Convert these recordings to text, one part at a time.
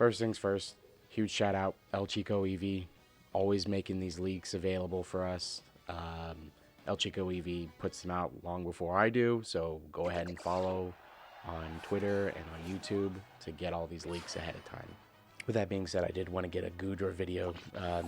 First things first, huge shout out El Chico EV, always making these leaks available for us. El Chico EV puts them out long before I do, so go ahead and follow on Twitter and on YouTube to get all these leaks ahead of time. With that being said, I did want to get a Gudra video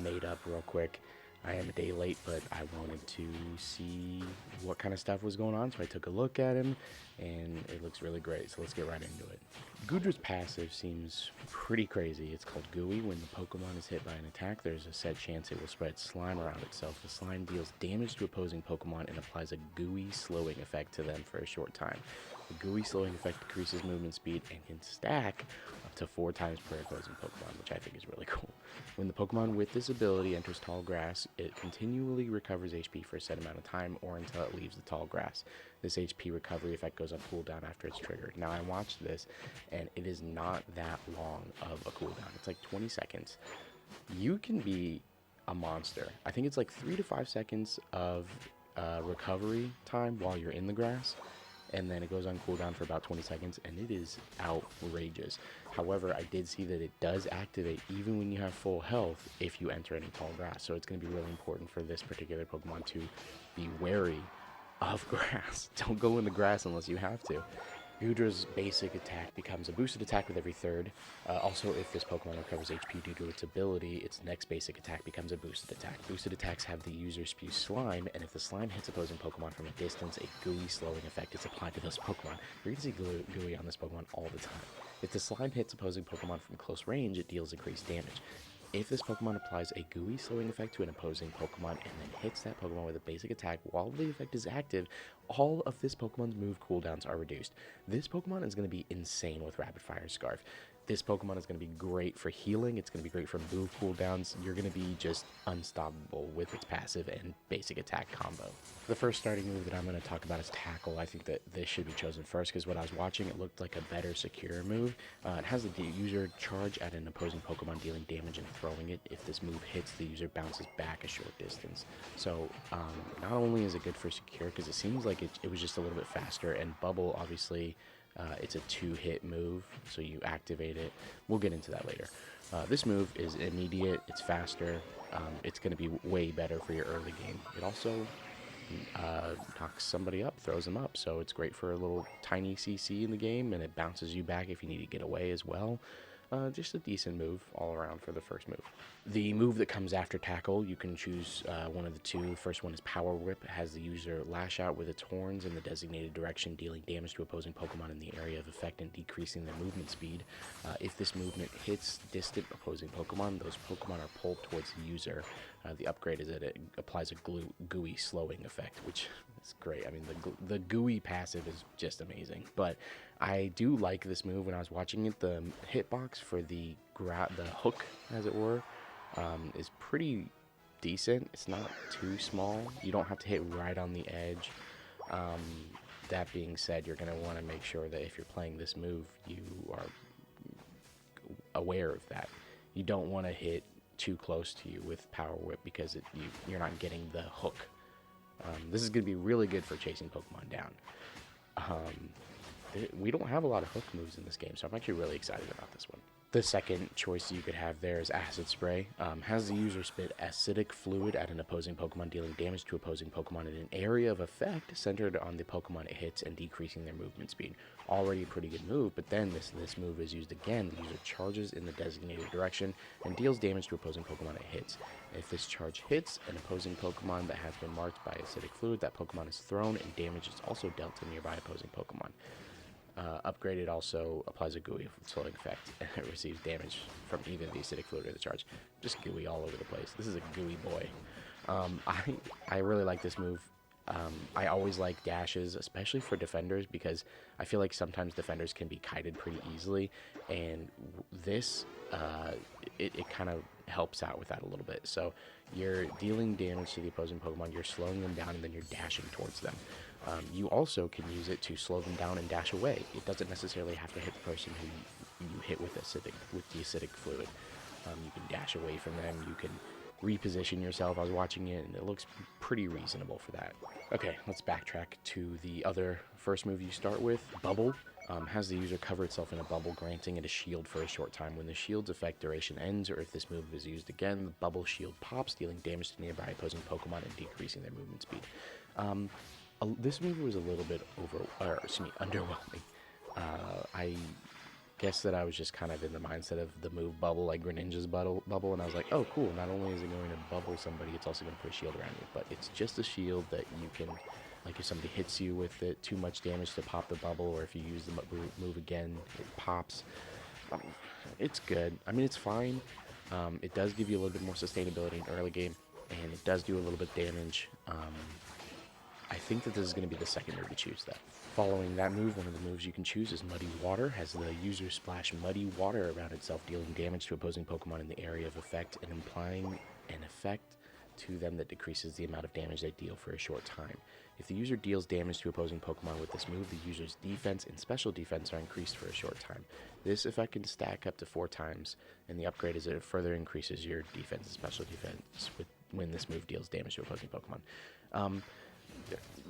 made up real quick. I am a day late, but I wanted to see what kind of stuff was going on, so I took a look at him, and it looks really great, so let's get right into it. Gudra's passive seems pretty crazy. It's called Gooey. When the Pokemon is hit by an attack, there's a set chance it will spread slime around itself. The slime deals damage to opposing Pokemon and applies a gooey slowing effect to them for a short time. The gooey slowing effect decreases movement speed and can stack up to 4 times per opposing Pokemon, which I think is really cool. When the Pokemon with this ability enters tall grass, it continually recovers HP for a set amount of time or until it leaves the tall grass. This HP recovery effect goes on cooldown after it's triggered. Now, I watched this, and it is not that long of a cooldown. It's like 20 seconds. You can be a monster. I think it's like 3 to 5 seconds of recovery time while you're in the grass, and then it goes on cooldown for about 20 seconds, and it is outrageous. However, I did see that it does activate even when you have full health if you enter any tall grass, so it's going to be really important for this particular Pokemon to be wary of grass. Don't go in the grass unless you have to. Gudra's basic attack becomes a boosted attack with every third. Also, if this Pokemon recovers HP due to its ability, its next basic attack becomes a boosted attack. Boosted attacks have the user spew slime, and if the slime hits opposing Pokemon from a distance, a gooey slowing effect is applied to those Pokemon. You're going to see gooey on this Pokemon all the time. If the slime hits opposing Pokemon from close range, it deals increased damage. If this Pokemon applies a gooey slowing effect to an opposing Pokemon and then hits that Pokemon with a basic attack while the effect is active, all of this Pokemon's move cooldowns are reduced. This Pokemon is going to be insane with Rapid Fire Scarf. This Pokemon is going to be great for healing. It's going to be great for move cooldowns. You're going to be just unstoppable with its passive and basic attack combo. The first starting move that I'm going to talk about is Tackle. I think that this should be chosen first because when I was watching, it looked like a better secure move. It has the user charge at an opposing Pokemon, dealing damage and throwing it. If this move hits, the user bounces back a short distance. So not only is it good for secure, because it seems like it was just a little bit faster, and Bubble, obviously, it's a 2-hit move, so you activate it. We'll get into that later. This move is immediate, it's faster, it's going to be way better for your early game. It also knocks somebody up, throws them up, so it's great for a little tiny CC in the game, and it bounces you back if you need to get away as well. Just a decent move all around for the first move. The move that comes after Tackle, you can choose one of the two. The first one is Power Whip. It has the user lash out with its horns in the designated direction, dealing damage to opposing Pokemon in the area of effect and decreasing their movement speed. If this movement hits distant opposing Pokemon, those Pokemon are pulled towards the user. The upgrade is that it applies a gooey slowing effect, which is great. I mean, the gooey passive is just amazing. But I do like this move. When I was watching it, the hitbox for the hook, as it were, is pretty decent. It's not too small. You don't have to hit right on the edge. That being said, you're going to want to make sure that if you're playing this move, you are aware of that. You don't want to hit too close to you with Power Whip because you're not getting the hook. This is going to be really good for chasing Pokemon down. We don't have a lot of hook moves in this game, so I'm actually really excited about this one. The second choice you could have there is Acid Spray. Has the user spit acidic fluid at an opposing Pokemon, dealing damage to opposing Pokemon in an area of effect centered on the Pokemon it hits and decreasing their movement speed. Already a pretty good move, but then this move is used again. The user charges in the designated direction and deals damage to opposing Pokemon it hits. If this charge hits an opposing Pokemon that has been marked by acidic fluid, that Pokemon is thrown and damage is also dealt to nearby opposing Pokemon. Upgraded also applies a gooey slowing effect, and it receives damage from either the acidic fluid or the charge. Just gooey all over the place. This is a gooey boy. I really like this move. I always like dashes, especially for defenders, because I feel like sometimes defenders can be kited pretty easily, and this, it kind of helps out with that a little bit. So you're dealing damage to the opposing Pokemon, you're slowing them down, and then you're dashing towards them. You also can use it to slow them down and dash away. It doesn't necessarily have to hit the person who you hit with the acidic fluid. You can dash away from them. You can reposition yourself. I was watching it, and it looks pretty reasonable for that. Okay, let's backtrack to the other first move you start with, Bubble. Has the user cover itself in a bubble, granting it a shield for a short time. When the shield's effect duration ends, or if this move is used again, the bubble shield pops, dealing damage to nearby opposing Pokemon and decreasing their movement speed. This move was a little bit underwhelming. I guess that I was just kind of in the mindset of the move bubble, like Greninja's bubble, and I was like, oh, cool, not only is it going to bubble somebody, it's also going to put a shield around you, but it's just a shield that you can, like if somebody hits you with it, too much damage to pop the bubble, or if you use the move again, it pops. It's good. I mean, it's fine. It does give you a little bit more sustainability in early game, and it does do a little bit damage. I think that this is going to be the second move to choose, though. Following that move, one of the moves you can choose is Muddy Water. Has the user splash muddy water around itself, dealing damage to opposing Pokemon in the area of effect and implying an effect to them that decreases the amount of damage they deal for a short time. If the user deals damage to opposing Pokemon with this move, the user's defense and special defense are increased for a short time. This effect can stack up to 4 times, and the upgrade is it further increases your defense and special defense when this move deals damage to opposing Pokemon.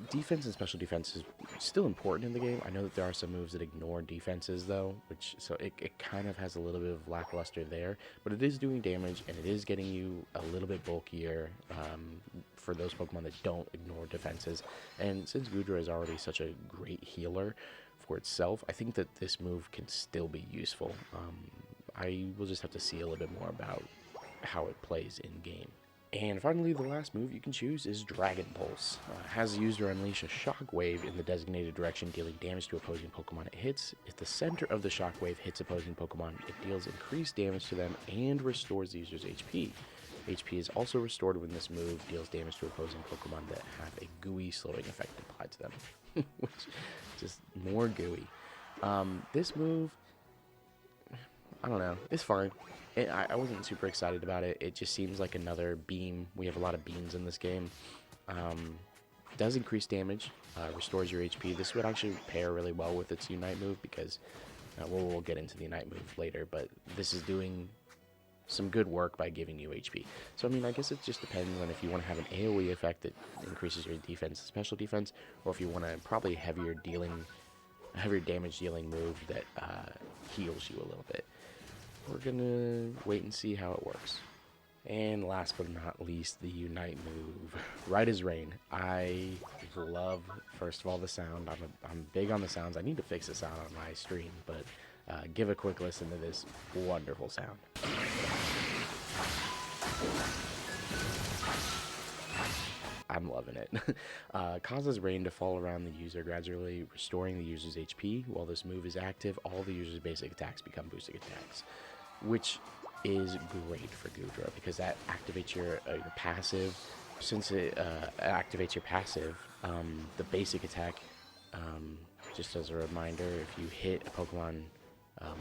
Defense and special defense is still important in the game. I know that there are some moves that ignore defenses, though, so it kind of has a little bit of lackluster there, but it is doing damage, and it is getting you a little bit bulkier for those Pokemon that don't ignore defenses. And since Goodra is already such a great healer for itself, I think that this move can still be useful. I will just have to see a little bit more about how it plays in game. And finally, the last move you can choose is Dragon Pulse. Has the user unleash a shockwave in the designated direction, dealing damage to opposing Pokemon it hits. If the center of the shockwave hits opposing Pokemon, it deals increased damage to them and restores the user's HP. HP is also restored when this move deals damage to opposing Pokemon that have a gooey slowing effect applied to them. Which, just more gooey. This move, I don't know, it's fine. I wasn't super excited about it. It just seems like another beam. We have a lot of beams in this game. Does increase damage, restores your HP. This would actually pair really well with its Unite move because we'll get into the Unite move later, but this is doing some good work by giving you HP. So, I mean, I guess it just depends on if you want to have an AoE effect that increases your defense and special defense, or if you want to probably heavier damage dealing move that heals you a little bit. We're gonna wait and see how it works. And last but not least, the Unite move. Right as Rain. I love, first of all, the sound. I'm big on the sounds. I need to fix the sound on my stream, but give a quick listen to this wonderful sound. I'm loving it. Causes rain to fall around the user, gradually restoring the user's HP. While this move is active, all the user's basic attacks become boosted attacks, which is great for Goodra because that activates your passive. Since it activates your passive, the basic attack, just as a reminder, if you hit a Pokemon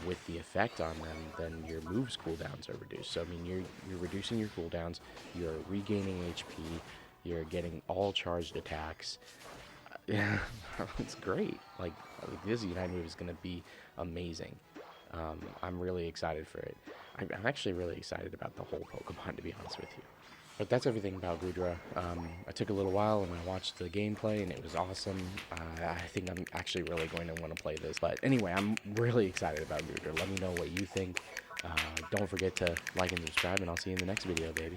with the effect on them, then your moves cooldowns are reduced. So I mean, you're reducing your cooldowns, you're regaining HP, you're getting all charged attacks. Yeah, it's great. Like this Unite move is going to be amazing. I'm really excited for it. I'm actually really excited about the whole Pokemon, to be honest with you. But that's everything about Goodra. I took a little while and I watched the gameplay and it was awesome. I think I'm actually really going to want to play this. But anyway, I'm really excited about Goodra. Let me know what you think. Don't forget to like and subscribe, and I'll see you in the next video, baby.